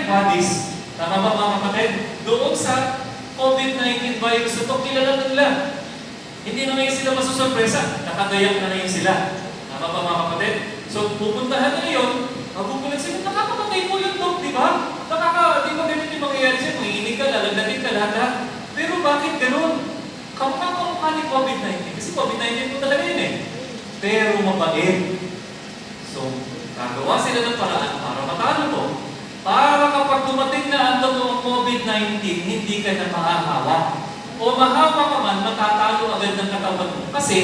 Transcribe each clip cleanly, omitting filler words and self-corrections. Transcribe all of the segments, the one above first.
antibodies, tama ba mga kapatid? Doon sa COVID-19 virus na ito, kilala nila. Hindi na ngayon sila masusurpresa, nakagayak na ngayon sila. Tama ba mga kapatid? So pupuntahan nila yun, magugulat sila, nakakamatay po yun to, di ba? Di ba ganun yung mangyayari siya? Manginig ka, lalagdating ka lahat. Pero bakit ganun? Kamukha ni COVID-19. Kasi COVID-19 po talaga yun eh. Pero mabait. So, gagawa sila ng paraan para matalo mo. Para kapag dumating na ang totoong COVID-19, hindi ka na mahahawa. O mahawa ka man, matatalo agad ng katawan mo. Kasi,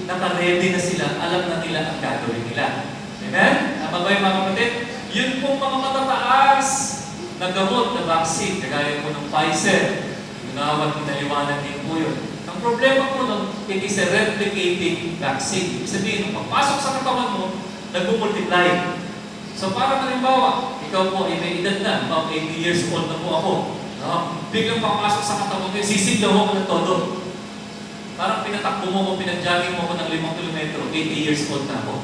naka-ready na sila, alam na nila ang gagawin nila. Amen? Tama ba yung mga kapatid? Yun pong mga matataas na gamot na vaccine, kagaya po ng Pfizer. Ginawat, pinaliwanag din po yun. Ang problema po nun, it is a replicating vaccine. Ibig sabihin, nung pagpasok sa katawan mo, nag-multiply. So parang halimbawa, ikaw po ay may edad na, about 80 years old na po ako. Biglang papasok sa katawan ko, sisiglaw ako ng todo. Parang pinatakbo mo ko, pinag-jogging mo ko ng 5 kilometro, 80 years old na ako.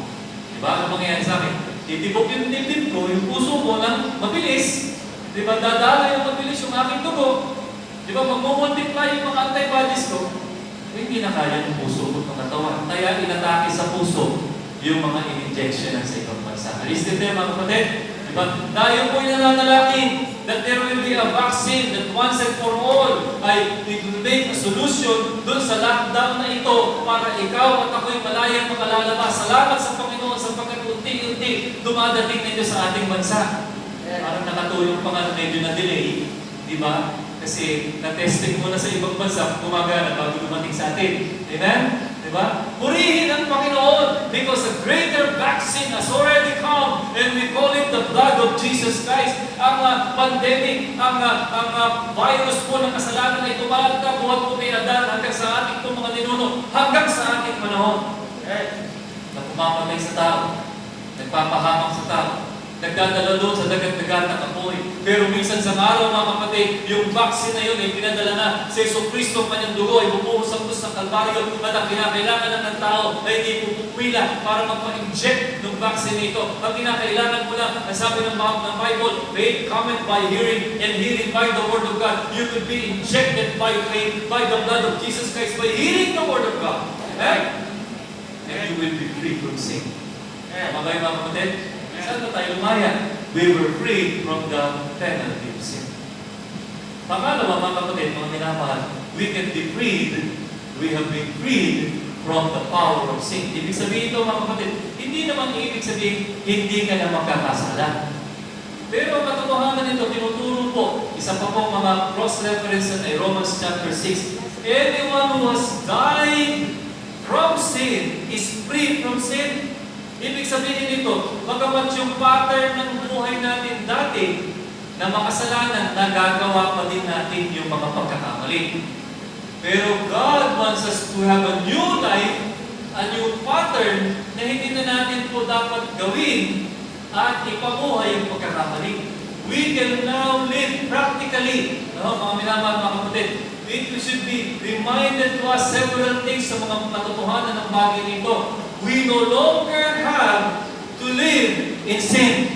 Diba? Ano mangyayari sa akin? Titibok yung dibdib ko, yung puso ko lang mabilis. Diba? Dadala yung mabilis yung aking dugo. Diba? Mag-multiply yung mga antibodies ko. Hindi na kaya ng puso ko ng katawan. Kaya inatake sa puso yung mga in-injection sa ibang bansa. Alistin tayo mga kapatid. Diba? Tayo po'y nananalangin that there will be a vaccine that once and for all ay it will make a solution dun sa lockdown na ito para ikaw at ako'y malayang makalalabas. Salamat sa Panginoon sapagkat unti-unti dumadating nito sa ating bansa. Parang nakatulong pa nga medyo na delay. Diba? Kasi na-testing muna sa ibang bansa, gumagana bago dumating sa atin. Amen? Diba? Purihin ang Panginoon because a greater vaccine has already come and we call it the blood of Jesus Christ. Ang pandemic, ang virus po ng kasalanan ay tumalag na buhat po kay Adan hanggang sa ating mga ninuno, hanggang sa ating panahon. Na pumamatay sa tao, nagpapahamang sa tao, nagdadala doon sa dagat-dagat na kapoy. Pero minsan sa araw, mga kapatid, yung vaccine na yun ay pinadala na sa Jesucristo, kanyang dugo ay bubuhos sa krus ng Kalbaryo at ang kinakailangan ng tao ay hindi pupumila para magpa-inject ng vaccine nito. Ang kinakailangan mo lang, ang sabi ng Bible, faith cometh by hearing and hearing by the Word of God. You could be injected by faith, by the blood of Jesus Christ, by hearing the Word of God. Amen? And you will be free from sin. Mga kapatid, saan na tayo lumaya? We were freed from the penalty of sin. Pangalawa, mga kapatid, mga minamahal, we can be freed, we have been freed from the power of sin. Ibig sabihin ito, mga kapatid, hindi naman ibig sabihin, hindi ka na magkakasala. Pero ang katotohanan nito, tinuturo po, isa pa pong mga cross-reference ay Romans chapter 6. Anyone who has died from sin is free from sin. Ibig sabihin nito, bagamat yung pattern ng buhay natin dati na makasalanan, nagagawa pa din natin yung mga pagkakamali. Pero God wants us to have a new life, a new pattern na hindi na natin po dapat gawin at ipamuhay yung pagkakamali. We can now live practically. Mga minamahal mga kapatid, we should be reminded to us several things sa mga katotohanan ng bagay nito. We no longer have to live in sin.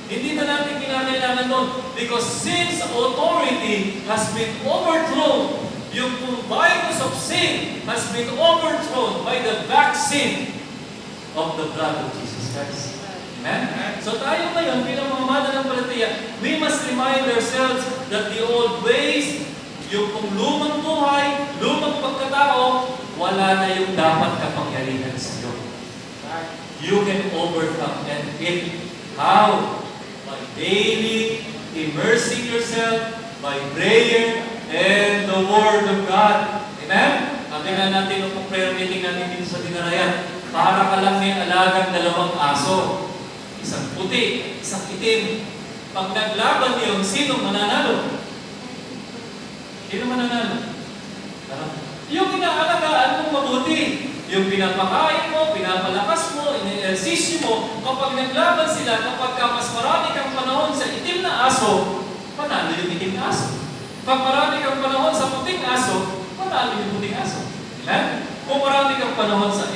Hindi na natin kinakailangan nun because sin's authority has been overthrown, yung virus of sin has been overthrown by the vaccine of the blood of Jesus Christ. Amen? So tayo ngayon, bilang mga mananampalataya, we must remind ourselves that the old ways, yung kung lumang buhay, lumang pagkatao, wala na yung dapat kapangyarihan sa iyo. You can overcome it. How? By daily immersing yourself by prayer and the Word of God. Amen? Tingnan natin yung prayer meeting natin dito sa Dinarayan. Para ka lang may alagang 2 aso. Isang puti, isang itim. Pag naglaban yun, sino mananalo? Sino mananalo? Yung inaalagaan mong mabuti, yung pinapakain mo, pinapalakas mo, in-exercise mo, kapag naglaban sila, kapag mas marami kang panahon sa itim na aso, panalo yung itim na aso. Pag marami kang panahon sa puting aso, panalo yung puting aso. Amen? Kung marami kang panahon sa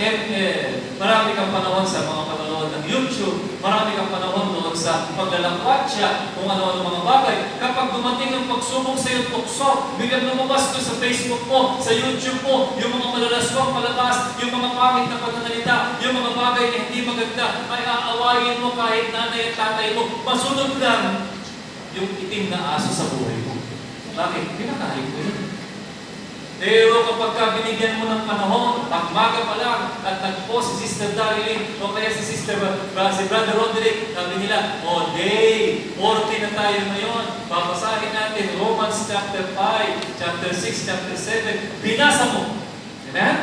marami kang panahon sa mga panonood ng YouTube, marami kang panahon doon sa paglalakwatsa, kung ano-ano mga bagay. Kapag dumating ang pagsubok sa iyong tukso, biglang lumabas ko sa Facebook mo, sa YouTube mo, yung mga malalaswang palabas, yung mga pangit na pananalita, yung mga bagay na hindi maganda, ay aawayin mo kahit nanay at tatay mo. Masunod lang yung itim na aso sa buhay mo. Bakit? Pinakain ko yun. Pero kapag binigyan mo ng panahon, pagmaga pa lang, at nag-post si Sister Darilyn, o kaya si si Brother Roderick, sabi nila, day, 40 na tayo ngayon, babasahin natin Romans chapter 5, chapter 6, chapter 7, binasa mo. Amen?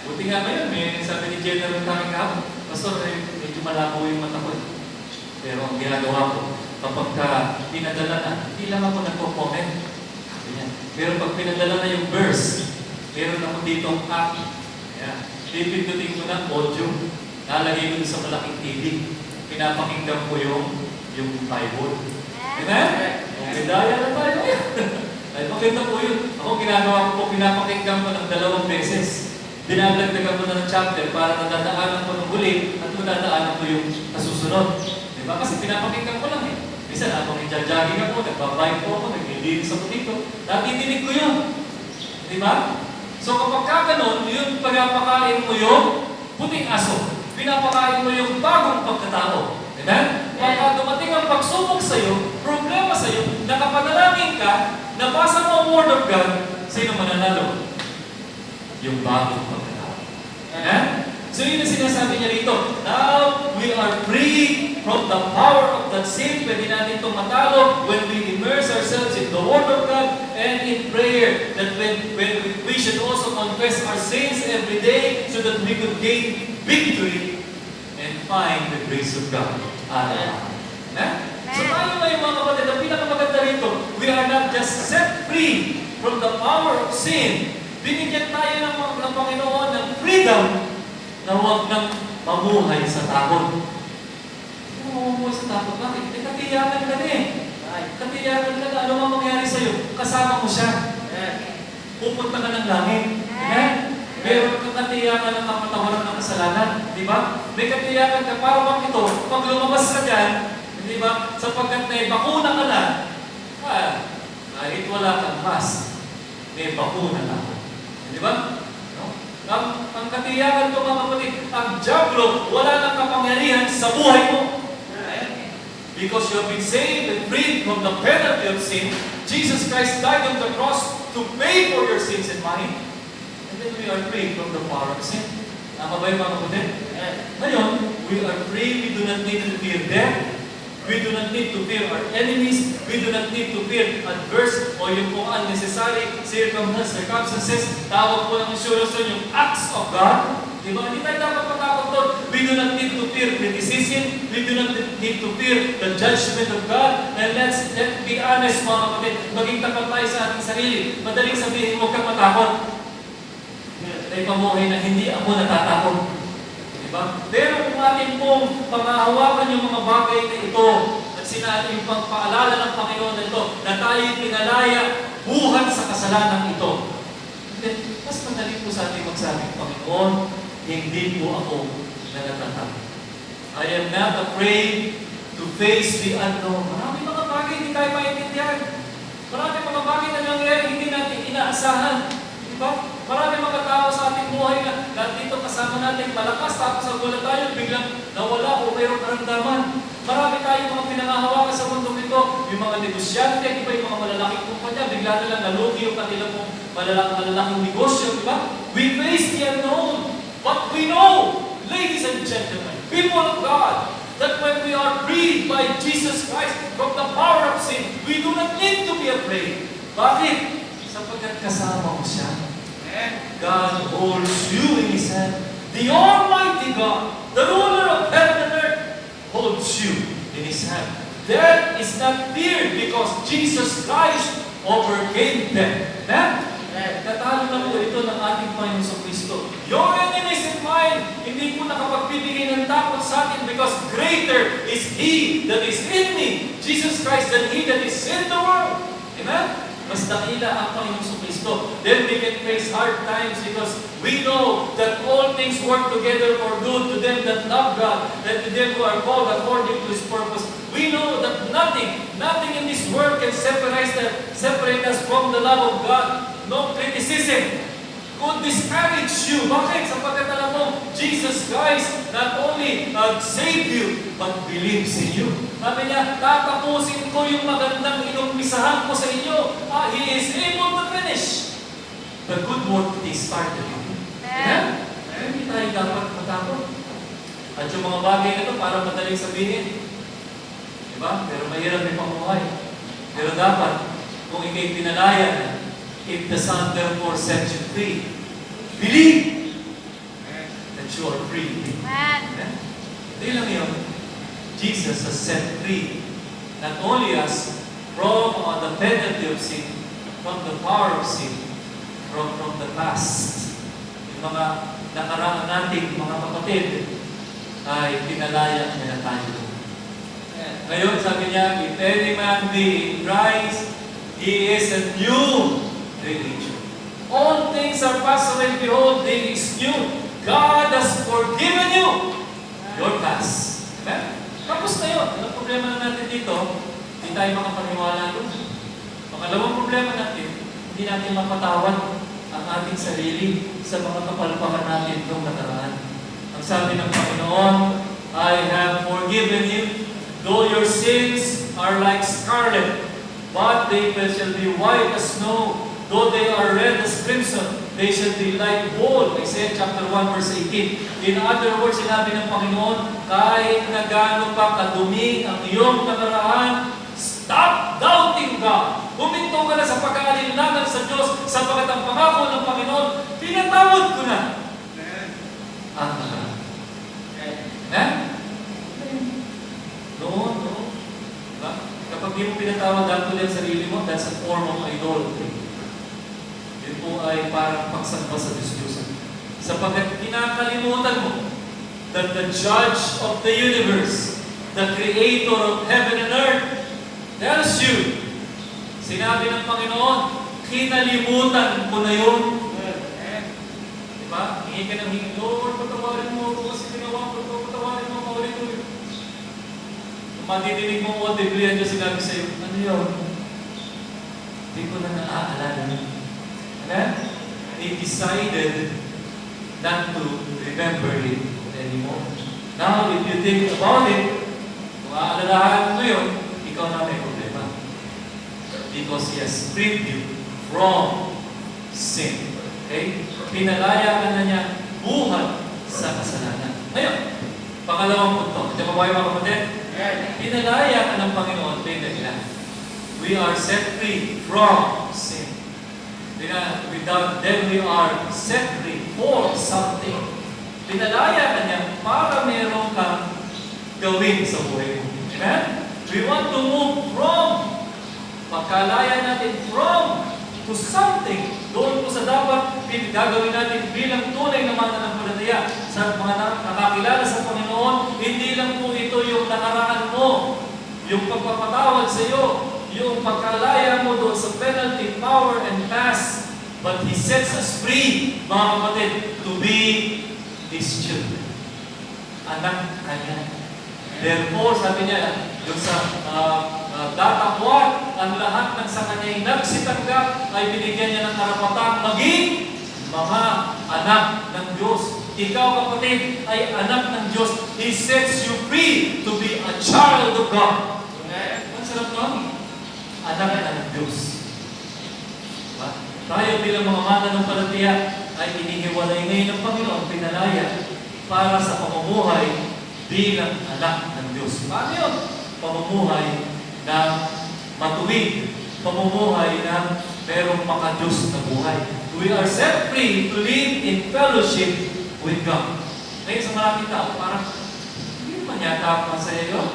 Buti nga ngayon, may sabi ni General Kaming kahapon, Pastor, medyo malabo yung mata ko. Pero ang ginagawa ko, kapag pinadala na, hindi lang ako nagpo-comment. Pero pag pinadala na yung verse, meron ako ditong app. Ayan. Pipindutin ko ng audio. Nalagay ko sa malaking TV. Pinapakinggan ko yung Bible. Amen? Okay, daya na tayo. Ay, maganda po yun. Ako ginagawa ko po, pinapakinggan ko ng 2 beses. Dinadagdagan ko na ng chapter para nadadaanan ko ng huli at madadaanan ko yung nasusunod. Diba? Kasi pinapakinggan ko lang eh. Minsan, habang i-jogging ako, nagbabike po ako, naglilinis ako dito, natidinig ko yun. Di ba? So kapag ganun, yung pinapakain mo yung puting aso. Pinapakain mo yung bagong pagkatao. Amen? Pagka dumating ang pagsubok sa'yo, problema sa'yo, nakapanalangin ka, nabasa mo ang Word of God, sino mananalo? Yung bagong pagkatao. Amen? So yun ang sinasabi niya rito. Now, we are free from the power of that sin. Pwede natin itong matalo when we immerse ourselves in the Word of God and in prayer. That when we should also confess our sins every day so that we could gain victory and find the grace of God. Amen. So tayo ngayon mga kapatid, ang pinakamaganda rito, we are not just set free from the power of sin. Binigyan tayo ng Panginoon ng freedom na huwag nang mamuhay sa takot. Hindi mo mamuhay sa takot. Bakit? Katiyakan ka na eh. Katiyakan ka na. Ano mang mangyari sa'yo? Kasama mo siya. Pupunta ka ng langit. Meron kang katiyakan ng kapatawaran ng kasalanan. Di ba? May katiyakan ka. Para bang ito, pag lumabas ka dyan, di ba? Sapagkat may bakuna ka na, kahit wala kang mask, may bakuna na. Di ba? Ang katiyakan ko mga kapatid, ang diablo, wala nang kapangyarihan sa buhay mo. Because you have been saved and freed from the penalty of sin. Jesus Christ died on the cross to pay for your sins and mine. And then we are free from the power of sin. Tama ba yung mga kapatid? Ngayon, we are free. We do not need to fear death. We do not need to fear our enemies. We do not need to fear adverse o yung kung unnecessary circumstances. Tawag po ng insurance yung acts of God. Diba? Hindi tayo dapat matakot doon. We do not need to fear criticism. We do not need to fear the judgment of God. And let's be honest mga kapatid. Maging tapat tayo sa ating sarili. Madaling sabihin, huwag kang matakot. May pamuhay na hindi ako natatakot. Diba? Pero kung atin pong pangahawakan yung mga bagay na ito at sinabi yung pagpaalala ng Panginoon na ito na tayo'y pinalaya buhat sa kasalanan ito, then mas madali po sa ating magsabi, Panginoon, hindi po ako natatakot. I am not afraid to face the unknown. Marami mga bagay hindi tayo maintindihan. Marami mga bagay na nangyayari hindi natin inaasahan. Diba? Marami mga tao sa ating buhay na dito kasama natin malakas, tapos sa gulat tayo, biglang nawala o mayroong karamdaman. Marami tayong mga pinangahawakan sa mundo ito. Yung mga negosyante, di ba, yung mga malalaking kumpanya, bigla na lang nalugi yung kanilang malalaking negosyo, di ba? We face the unknown. But we know, ladies and gentlemen, people of God, that when we are freed by Jesus Christ from the power of sin, we do not need to be afraid. Bakit? Sapagkat kasama mo siya. God holds you in His hand. The Almighty God, the ruler of heaven and earth, holds you in His hand. Death is not feared because Jesus Christ overcame death. Katalo na po ito ng ating Panginoon sa Kristo. Your enemies and mine, hindi po nakapagbibigay ng takot sa atin because greater is He that is in me, Jesus Christ, than he that is in the world. Amen? Mas dakila ang Panginoon sa Kristo. Then we can face hard times because we know that all things work together for good to them that love God, that to them who are called according to His purpose. We know that nothing in this world can separate us from the love of God. No criticism could discourage you. Bakit? Sapagkat alam mo, Jesus Christ not only saved you, but believes in you. Sabi niya, tatapusin ko yung magandang inumpisahan ko sa inyo. He is able to finish the good work that He started. Amen? Hindi tayo dapat matakot. At yung mga bagay na ito, para madaling sabihin. Diba? Pero mahirap yung pamuhay. Pero dapat, kung ikay pinalaya na, if the Son therefore set you free, believe that you are free. Amen? Hindi lang yun. Jesus has set free not only us from the penalty of sin, from the power of sin, from the past. Yung mga nakaraan natin, mga kapatid, ay pinalaya na tayo. Ngayon, sabi niya, if any man be in Christ, he is a new creature. All things are passed away, behold, they is new. God has forgiven you your past. Amen? Tapos na yun. Ang problema na natin dito, hindi tayo makapaniwala doon. Pangalawang problema natin, hindi natin mapatawad ang ating sarili sa mga kapalpakan natin noong nakaraan. Ang sabi ng Panginoon, I have forgiven you, though your sins are like scarlet, but they shall be white as snow. Though they are red as crimson, they shall be like wool. Isaiah chapter 1 verse 18. In other words, sinabi ng Panginoon, kahit na gaano pa kadumi ang iyong nakaraan, stop doubting God. Huminto ka na sa pag-aalinlangan sa Diyos, sapagkat ang pangako ng Panginoon, pinatawad ko na ang nakaraan. Amen? Noon. Diba? Kapag di mo pinatawad ang tuloy ang sarili mo, that's a form of idolatry. Yun po ay parang pagsamba sa Diyos-Diyosan. Sapagkat kinakalimutan mo that the Judge of the universe, the Creator of heaven and earth, tells you, sinabi ng Panginoon, kinalimutan ko na yun. Diba? Hingi ka ng hingi, Lord, patawarin mo ako kasi ginawa ko ito, patawarin mo ako ulit-ulit. Kung matidinig mo o Biblia Diyos sinabi sa'yo, ano yun? Hindi ko na naaalala niyo. Amen? They decided not to remember it anymore. Now, if you think about it, kung aalalahan mo yun, ikaw na may problema. Because He has freed you from sin. Okay? Pinalaya ka na niya buhat sa kasalanan. Ngayon, pangalawang punto. Diyan ba kayo mga kapatid? Pinalaya ka ng Panginoon, pinagila. We are set free from sin. Then we are set free for something. Pinalaya ka niya para meron kang gawin sa buhay mo. Amen? We want to move from, pagkalaya natin from to something. Doon po sa dapat gagawin natin bilang tunay na mananampalataya. Sa mga nakakilala sa Panginoon, hindi lang po ito yung nakaraan mo, yung pagpapatawad sa iyo, yung pagkalaya mo doon sa penalty, power, and past, but He sets us free, mga kapatid, to be His children. Anak kanya. Therefore, sabi niya, yung sa datakwat, ang lahat ng sa kanya'y nagsitanggap ay binigyan niya ng karapatang maging mga anak ng Diyos. Ikaw, kapatid, ay anak ng Diyos. He sets you free to be a child of God. Ang sarap nun? Anak ng Diyos. Diba? Tayo bilang mga mananampalataya ay inihiwalay ngayon ng Panginoon, pinalaya para sa pamumuhay bilang anak ng Diyos. Paano yun? Pamumuhay na matuwid. Pamumuhay na merong maka-Diyos na buhay. We are set free to live in fellowship with God. Ngayon sa maraming tao, parang hindi naman yata masaya yun.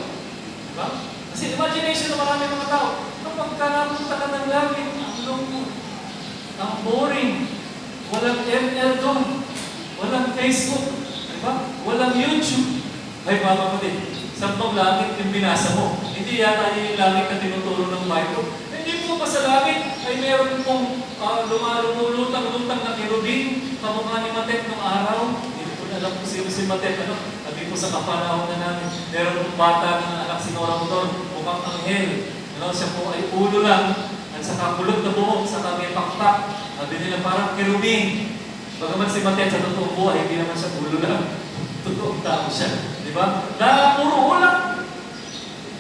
Diba? Kasi imagination ng maraming mga tao, kapag ka napunta ka ng langit, ang lungkot, ang boring, walang ML doon, walang Facebook, diba? Walang YouTube. Ay, mga kapatid, sampang langit yung binasa mo. Hindi yata yun yung langit na tinuturo ng Bible. Hindi po pa sa langit ay meron pong lumulutang-lutang na kirubin, kamukha ni Matet nung araw. Hindi ko na alam kung sino si Matet. Sabi po sa kapanahon na namin, meron pong bata na anak si Nora Motor, mukhang anghel. Siya po ay ulo lang, at saka kulot na buhok, saka may pakpak. Sabi nila parang kerubing. Bagaman si Matias sa totoong buhay, hindi naman siya ulo lang. Totoong tao siya. Di ba? Na puro ulang.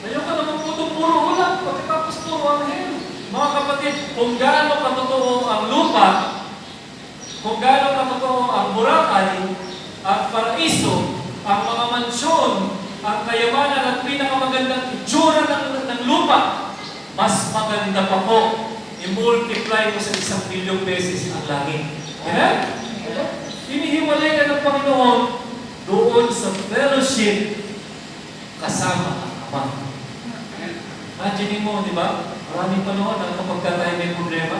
Ngayon ka naman puro ulang, pagkatapos puro anghel. Mga kapatid, kung gaano katotoo ang lupa, kung gaano katotoo ang Boracay, ang paraiso, ang mga mansyon, ang kayamanan at pinakamagandang itsura ng lupa, mas maganda pa po, i-multiply mo sa 1,000,000 beses ang langit. Kaya? Hinihiwalay ka ng Panginoon doon sa fellowship kasama ang Ama. Imagine mo, di ba? Maraming panahon na kapag tayo may problema,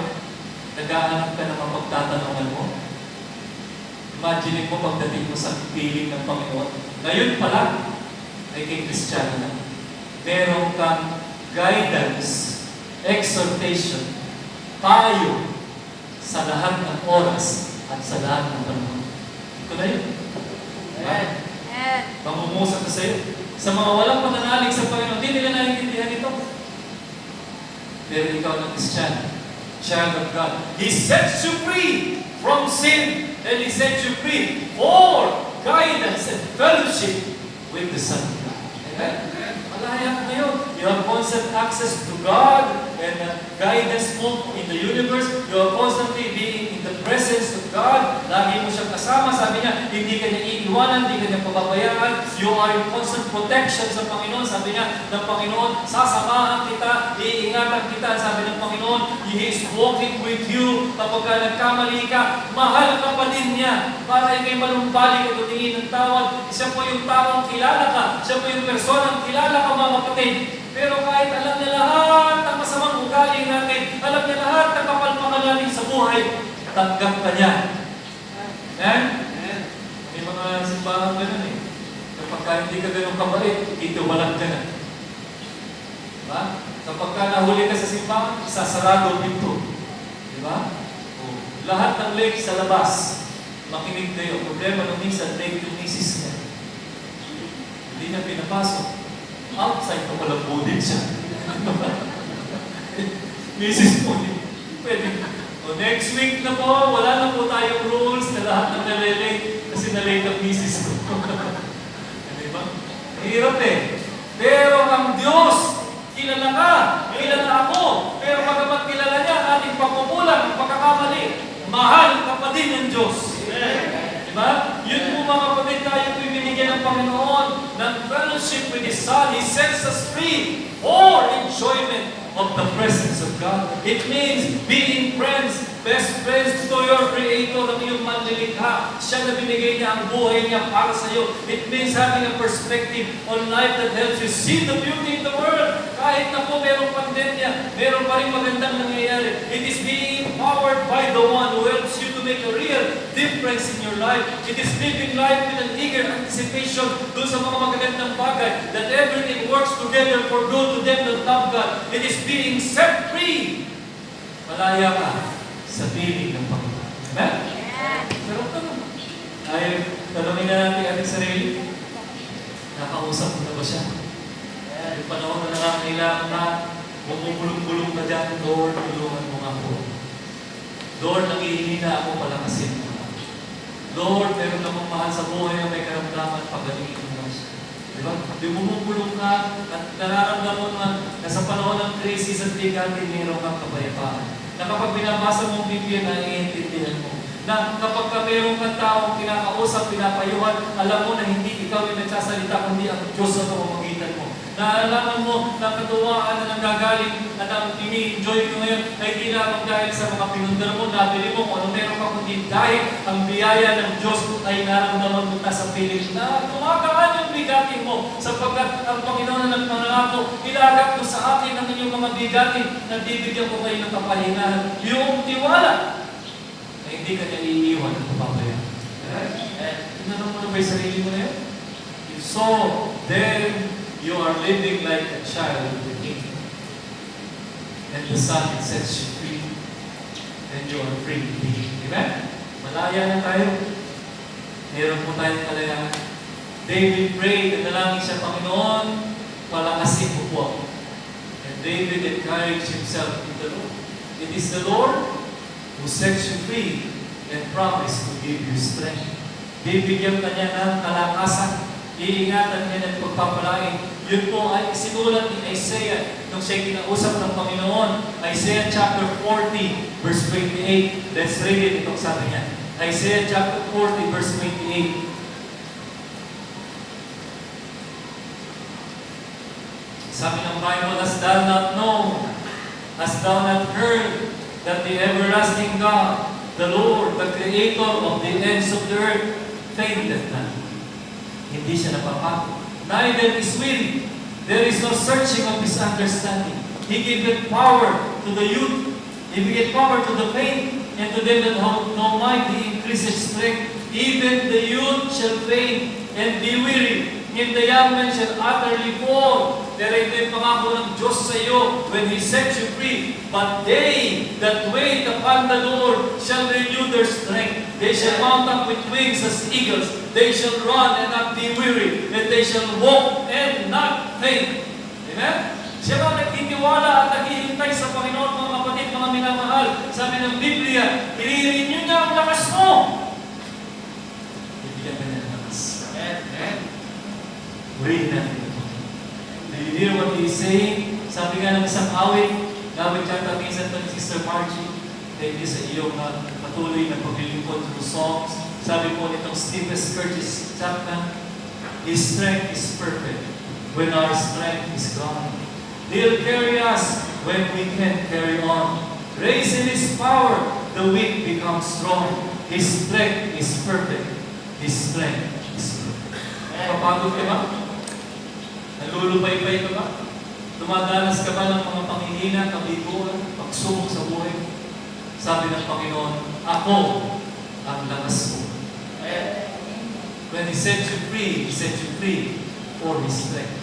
naghahanap ka ng mapagtatanungan mo. Imagine mo pagdating mo sa piling ng Panginoon. Ngayon pala, ay kay Kristiyano na. Meron kang guidance, exhortation, payo sa lahat ng oras at sa lahat ng panahon. Ito na yun. Mamumusak na sa'yo. Sa mga walang pananalig sa Panginoon, hindi nila naiintindihan ito. Pero ikaw na Kristiyano, child of God, He sets you free from sin, and He sets you free for guidance and fellowship with the Son of God. Amen? Malaya ka ngayon. You have constant access to God and guidance mo in the universe. You are constantly being in the presence of God. Lagi mo siyang kasama. Sabi niya, hindi ka niya iiwanan, hindi ka niya pababayaan. You are in constant protection sa Panginoon. Sabi niya ng Panginoon, sasamahan kita, iingatan kita. Sabi ng Panginoon, He is walking with you. Kapag ka nagkamali ka, mahal ka pa din niya. Para ikay malumbalik at tumingin ng tawad. Siya po yung taong kilala ka. Siya po yung personang kilala ka, mga kapatid. Pero kahit alam niya lahat ng masamang ugali natin, alam niya lahat ng kapalpakan natin sa buhay, tanggap ka niya. Amen? May mga simbahan ganun eh. Kapag ka hindi ka ganun kabait, itiwalag ka na. Diba? Kapag ka nahuli ka sa simbahan, sasarado ang pinto. Diba? Lahat ng lake sa labas, makinig kayo. Problema nung minsan, lake yung misis niya. Hindi niya pinapasok. Outside ko palang budin siya. Mrs. po, pwede. Next week na po, wala na po tayong rules na lahat ng nalilate kasi nalate ang misis ko. Diba? Hirap eh. Pero ang Diyos, kilala ka, kilala ako. Pero pagkamat kilala niya, ating pagkukulang, pagkakamali, mahal ka pa din ng Diyos. Diba? Yun po mga kapatid, tayo po binigyan ng Panginoon ng fellowship with His Son. He sets us free for enjoyment of the presence of God. It means being friends, best friends to your Creator, ang iyong manlilikha. Siya na binigay niya ang buhay niya para sa iyo. It means having a perspective on life that helps you see the beauty in the world. Kahit na po merong pandemya, meron pa rin magandang nangyayari. It is being powered by the one who helps you to make a real difference in your life. It is living life with an eager anticipation doon sa mga magagandang bagay, that everything works together for good to them that love God. It is being set free. Malaya ka sa piling ng Panginoon. Amen? Pero tanong. Ay, tanongin na natin ating sarili. Nakausap mo na ba siya? Yung panahon na nakakailangan na bumubulong-bulong ka dyan, Lord, tulungan mo nga po. Lord, nangihingi na ako palakasin mo. Lord, meron akong mahal sa buhay na may karamdaman, pagalingin mo siya. Diba? Yung bumubulong ka at nararamdaman mo na sa panahon ng crisis at bigatin, meron kang kapayapaan. Na kapag binabasa mong Biblia, naiintindihan mo. Na kapag ka meron kang taong kinakausap, pinapayuhan, alam mo na hindi ikaw yung nagsasalita, kundi ang Diyos sa pamamagitan mo. Naalaman mo na katuwaan na nanggagaling at ang ini-enjoy mo ngayon ay di lamang dahil sa mga pinundar mo, nabili mo kung ano meron ka, kundi dahil ang biyaya ng Diyos ay naramdaman mo na sa piling na tumakaan yung bigatin mo sapagkat ang Panginoon na nagpangako, ilagak mo sa akin ang inyong mga bigatin na bibigyan ko kayo ng kapahingahan. Yung tiwala na hindi ka niya iiwan at papabayaan. Tinanong mo na ba yung sarili mo na yun? If so, then you are living like a child with Him. And the Son sets you free. And you are free indeed. Amen? Malaya na tayo. Meron po tayong kalayaan. David prayed, nanalangin siya, Panginoon, palakasin mo po ako. And David encouraged himself in the Lord. It is the Lord who sets you free and promised to give you strength. Bibigyan ka niya ng kalakasan. Iingatan niya ng pagpapalain. Yun po ay sinulat ni Isaiah nung siya'y kinausap ng Panginoon. Isaiah chapter 40, verse 28. Let's read it. Itong sabi niya. Isaiah chapter 40, verse 28. Sabi ng Bible, hast thou not known, hast thou not heard, that the everlasting God, the Lord, the Creator of the ends of the earth, fainteth not. Hindi siya napapagod. Neither is weary. There is no searching of His understanding. He giveth power to the youth. He giveth power to the faint, and to them that have no might, He increases strength. Even the youth shall faint and be weary, and the young man shall utterly fall. There ito yung pangako ng Diyos sa iyo when He sets you free. But they that wait upon the Lord shall renew their strength. They shall mount up with wings as eagles. They shall run and not be weary. And they shall walk and not faint. Amen? Siya ba nagtitiwala at naghihintay sa Panginoon, mga kapatid, mga minamahal? Sabi ng Biblia, i-renew niya ang lakas mo. Bibigyan ka niya ng lakas. Amen? Purihin natin ito. Do you hear what he is saying? Sabi nga ng isang awit, David chapter minsan ito ni Sister Margie, thank you sa iyong patuloy na paglilingkod through songs. Sabi po nitong Stephen Curtis Chapman, His strength is perfect when our strength is gone. He'll carry us when we can't carry on. Raise in His power, the weak become strong. His strength is perfect. His strength is perfect. Papagod ka ba? Nalulupay-pay ka ba? Dumadanas ka ba ng mga panghihina, kabiguan, pagsubok sa buhay? Sabi ng Panginoon, ako ang lakas mo. When He sets you free, He sets you free for His strength.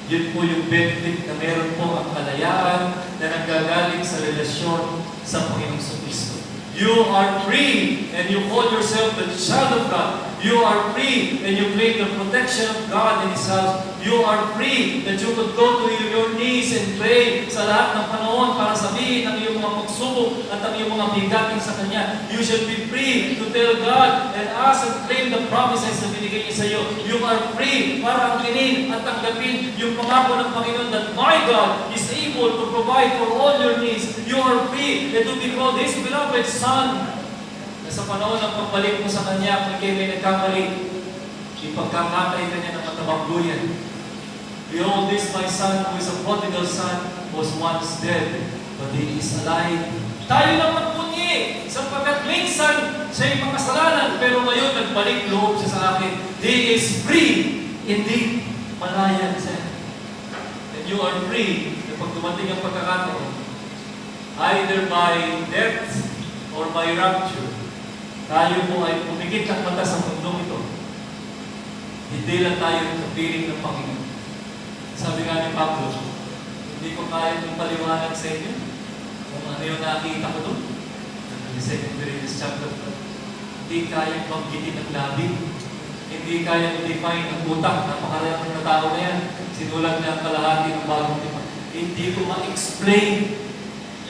Yun po yung benefit na meron po ang kalayaan na nanggagaling sa relasyon sa Panginoong Kristo. You are free and you call yourself the child of God. You are free and you claim the protection of God in His house. You are free that you could go to your knees and pray sa lahat ng panahon para sabihin ang iyong mga pagsubok at ang iyong mga bigatin sa Kanya. You shall be free to tell God and ask and claim the promises na binigay niya sa iyo. You are free para angkinin at tanggapin yung pangako ng Panginoon that my God is able to provide for all your needs. You are free and to be called His beloved Son. Na sa panahon ng pagbalik mo sa Kanya, kung kayo may nagkamali, ipagkakatay ka niya ng matabang luyan. Behold, this my son, who is a prodigal son, was once dead, but he is alive. Tayo naman po niya, sapagkat minsan siya'y makasalanan, pero ngayon nagbalik loob siya sa akin. He is free indeed. Malaya siya. And you are free na pag dumating ang pagkakataon, either by death or by rapture, tayo po ay pumikit ang mata sa mundong ito. Hindi lang tayo sa piling ng Panginoon. Sabi nga ni Pablo, hindi ko kaya itong paliwanag sa inyo kung ano yung nakita ko doon. In 2 Corinthians chapter 2, hindi kaya panggitin ang labi. Hindi kaya i-define ang utak. Napakaraming na tao na yan. Sinulat niya ang kalahati ng bagong tipa. Hindi ko ma-explain.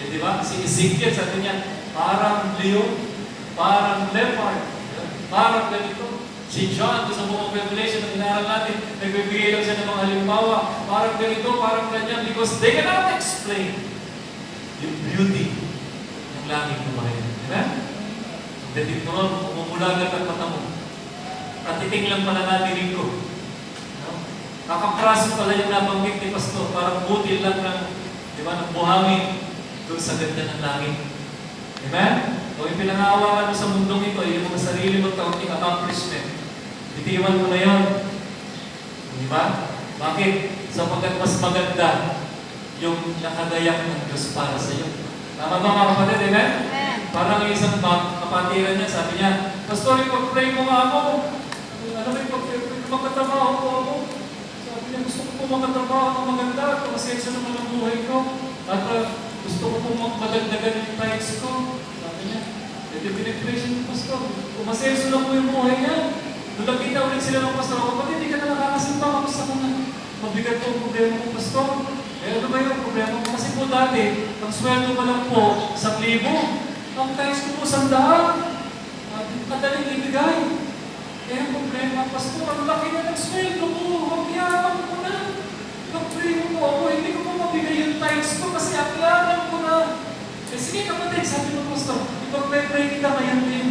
Eh, di ba? Si Ezekiel, sabi niya, parang leon, parang leopard, parang ganito. Si John, sa buong Revelation na inaral natin, nagbibigay lang siya ng mga halimbawa, parang ganito, parang ganyan, because they cannot explain yung beauty ng langit na bayan. Amen? Dating mo ron, umulagat ang mata mo. Katiting lang pala natinig ko. No? Kakapraso pala yung nabanggit ni Pastor, parang butil lang ng, di ba, ng buhangin doon sa ganda ng langit. Amen? Kung ipinangawakan mo sa mundong ito, yung mga sarili mong kaunting accomplishment, itiwan mo na yun. Di ba? Bakit? Sapagkat mas maganda yung nakagayak ng Diyos para sa iyo. Tama ba mga kapatid? Amen? Parang isang kapatiran niya, sabi niya, Pastor, ipag-pray mo nga ako. Ano ba ipag-pray? Makatrabaho ko ako. Sabi niya, gusto ko po makatrabaho ng maganda at masensya naman ang buhay ko. At gusto ko po madagdagan yung tithes ko. Sabi niya, ito pinag-pray siya ng Pastor. Kung masensya lang po yung buhay niya, Nung nakita ulit sila ng pastor, kapatid, hindi ka na nakakasimba, kamusta ka na? Mabigat po ang problema mo, pastor. Eh ano ba yung problema mo? Kasi po dati, ang sweldo ko lang po, 1,000. Ang times ko po 100. Kadaling ibigay. Eh ang problema, pastor, ang laki na ng sweldo ko. Magyaman ko na. Nag-pray mo ako, hindi ko po mabigay yung times ko kasi akyanan ko na. Eh sige kapatid, sabi ng pastor, ipag-pray kita ngayon din.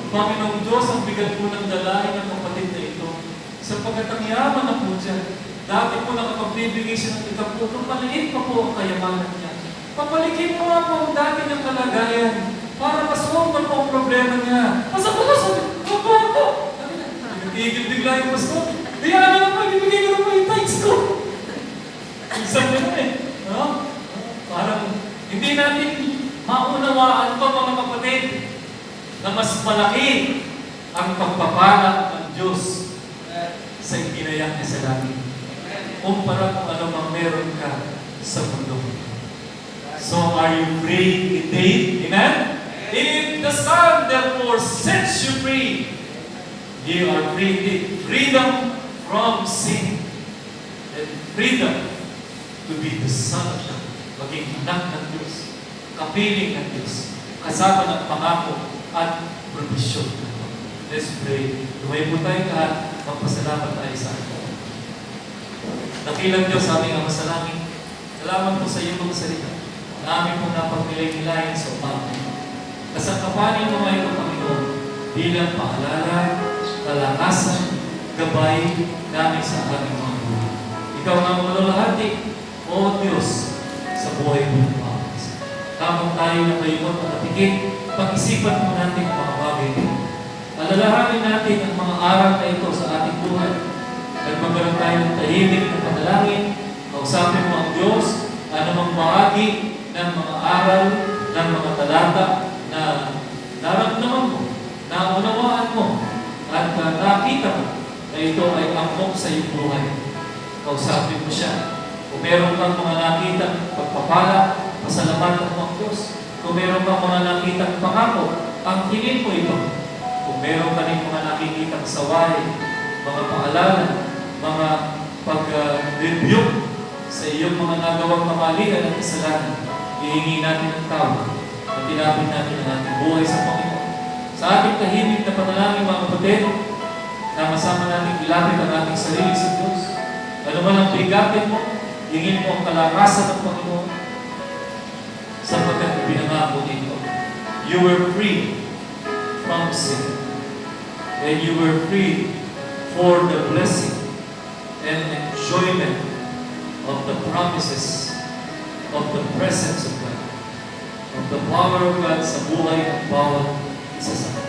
Panginoong Diyos, ang bigat po ng dalahin ng kapatid na ito. Sapagkat ang yaman na po dyan. Dati po nakapagbibigay siya ng ikapo, nung maliit pa po ang kayamanan niya. Papalikin mo nga po ang dati niyang kalagayan para masolve po ang problema niya. Sabi, ako. Nagigil bigla yung pastor. Kaya ano na po, ibibigay ko na po yung tithes ko. Isang yun eh. No? Parang hindi natin maunawaan pa mga kapatid na mas malaki ang pagpapala ng Diyos sa ibinayang niya sa langit. Kumpara kung ano mang meron ka sa mundo. So are you free indeed? Amen? If the Son therefore sets you free, you are free indeed. Freedom from sin. And freedom to be the Son of God. Maging anak ng Diyos. Kapiling ng Diyos. Kasama ng pangako at provision. Let's pray. Lumay po tayo lahat. Magpasalamat tayo sa atin. Dakilang Diyos, aming Ama sa langit. Salamat po sa iyong mga salita. Namin pong napagmilay-milayan sa umaga. Kasangkapanin mo ngayon, Panginoon, bilang paalala, kalakasan, gabay namin sa aming mga buhay. Ikaw ang malulahati, O Diyos, sa buhay mo ng mga kasi. Tamang tayo na kayo magpatatikit, pag-isipan mo natin ang mga bagay nito. Alalahanin natin ang mga aral na ito sa ating buhay. At magkaroon tayo ng tahimik na panalangin, kausapin mo ang Diyos, anumang bahagi ng mga aral, ng mga talata na naramdaman mo, naunawaan mo, at nakita mo na ito ay angkop sa iyong buhay. Kausapin mo siya. Kung meron kang mga nakitang pagpapala, pasalamatan mo ang Diyos. Kung meron kang mga nakitang pangako, ang hilin mo ito. Kung meron ka rin mga nakikitang saway, mga paalala, mga pag-rebuke sa iyong mga nagawang kamalian at kasalanan, ihingi natin ang tawag at tinapin natin ang ating buhay sa Panginoon. Sa ating tahimik na panalangin, mga kapatid, sama-sama natin ilapit ang ating sarili sa Diyos. Ano man ang bigatin mo, hingin mo ang kalakasan ng Panginoon sapagkat ibinangako nito. You were free from sin. And you were free for the blessing and enjoyment of the promises of the presence of God, of the power of God sa buhay ng bawat isa sa atin.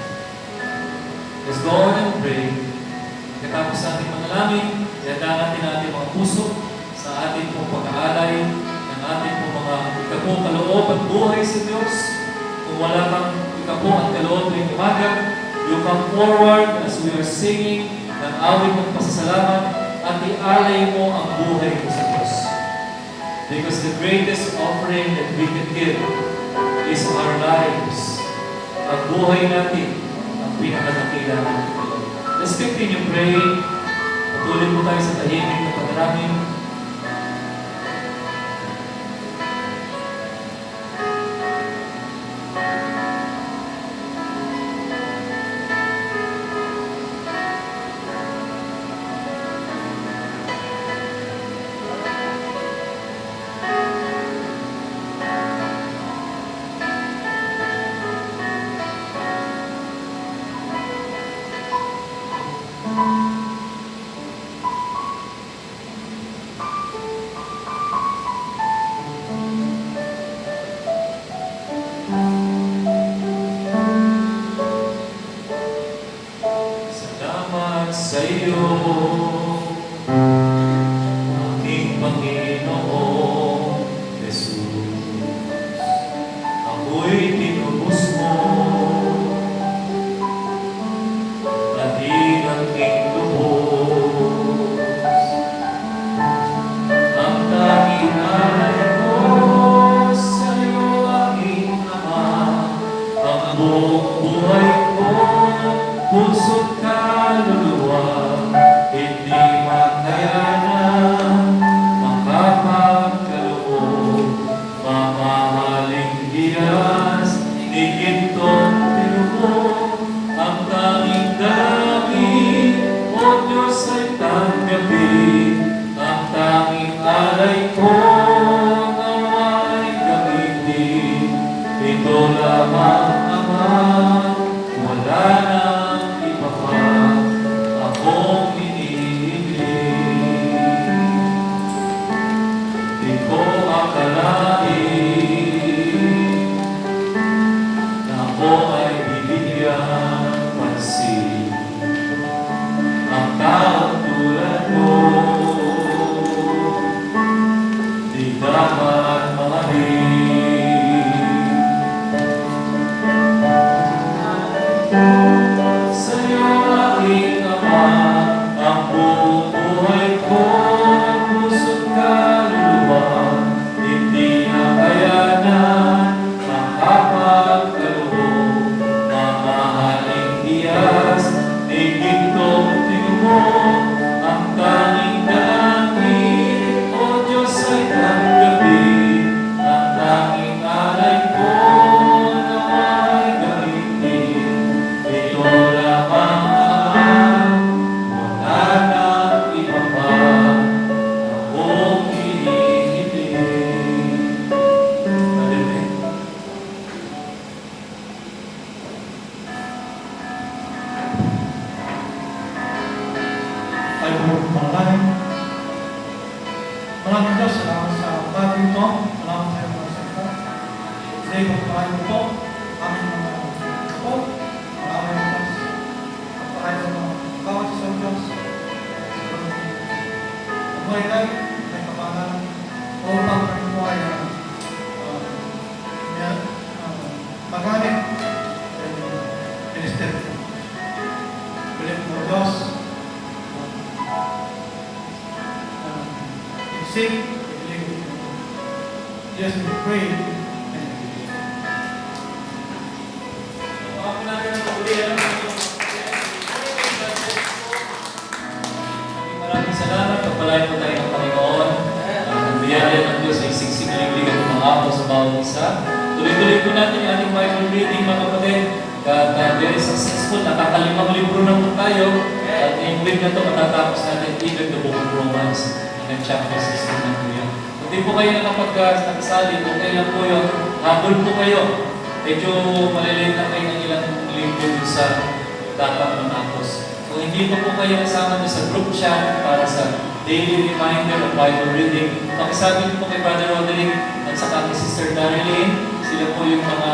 Let's go on and pray. Katapos sa ating manalangin, ihandaan natin ang ating mga puso sa ating pong pag-aalay ng ating pong mga ikapong kaloob at buhay sa Diyos. Kung wala kang ikapong at kaloob na umaga, you come forward as we are singing ng awit ng pasasalamat at ialay mo ang buhay mo sa Diyos. Because the greatest offering that we can give is our lives. Ang buhay natin ang pinakadakilang. Let's continue praying. Patuloy po tayo sa tahimik na panalangin. Today, pagpakain mo po aming mga apo, mga aming Diyos. Pagpakain mo mga bawat isang Diyos. Mabuhay tayo, may kapangan, upang ang buhay magamit ang minister ko. Bilit mo Diyos, sing, yes, we pray. Maraming salamat. Pagpalain po tayo ng Panginoon. Ang biyaya ng Diyos ay siksik na ibigay ng mga apo sa bawat isa. Tuloy-tuloy po natin yung ating Bible reading, mga kapatid. At very successful. Nakakalimang libro na po tayo. At ngayong week na ito, matatapos natin even the book of Romans. Hanggang chapter 16 na po yan. Kung di po kayo nakapag-nakasali, kung kailan po yun, habol po kayo. Medyo maliliit na kayo ng ilang libro dun sa dapat matapos. Kung hindi pa po kayo kasama doon sa group chat para sa daily reminder of Bible reading, pakisabi niyo po kay Brother Roderick at saka kay Sister Darlene. Sila po yung mga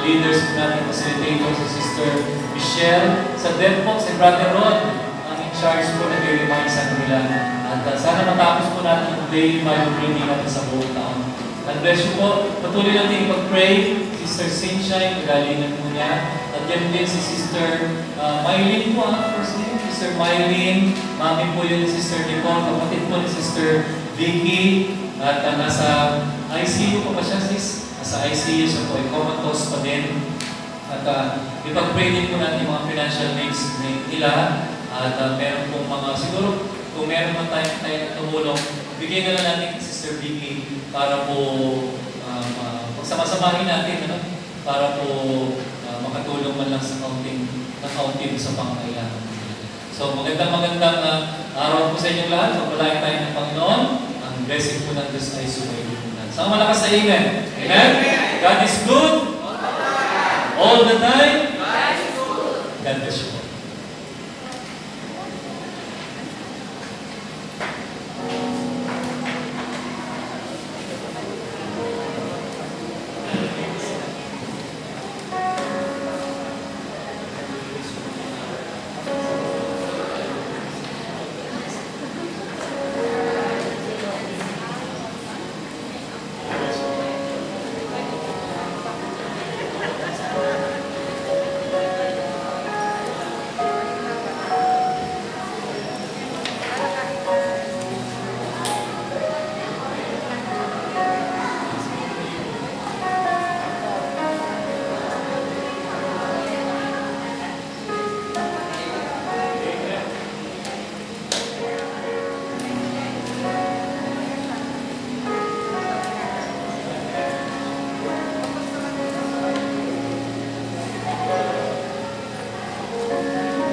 leaders natin, facilitator, si Sister Michelle. Sa DEP po, si Brother Rod, ang in charge po nag-remind sa kanila. At sana matapos po natin yung daily Bible reading natin sa buong taon. God bless you po. Patuloy natin pag-pray. Sister Cynthia, kagalingan po niya. At yan din si Sister Mylene po, first name. Sister Mylene. Mami po yun ni Sister Nicole. Kapatid po ni Sister Vicky. At nasa ICU po pa siya, sis. Nasa ICU siya po. Comatose pa din. At ipag-pray din po natin yung mga financial needs nila. At meron pong mga, siguro, kung meron man tayo tumulong, bigyan na lang natin kay Sister Vicky para po pagsama-samahin natin, ano? Para po makatulong man lang sa kaunting sa pangangailangan. So magandang araw po sa inyong lahat. Pagpalain tayo ng Panginoon. Ang blessing po ng Diyos ay sumayin po natin. Saan malakas sa amen? Amen? God is good. All the time. God bless you.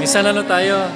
Minsan tayo,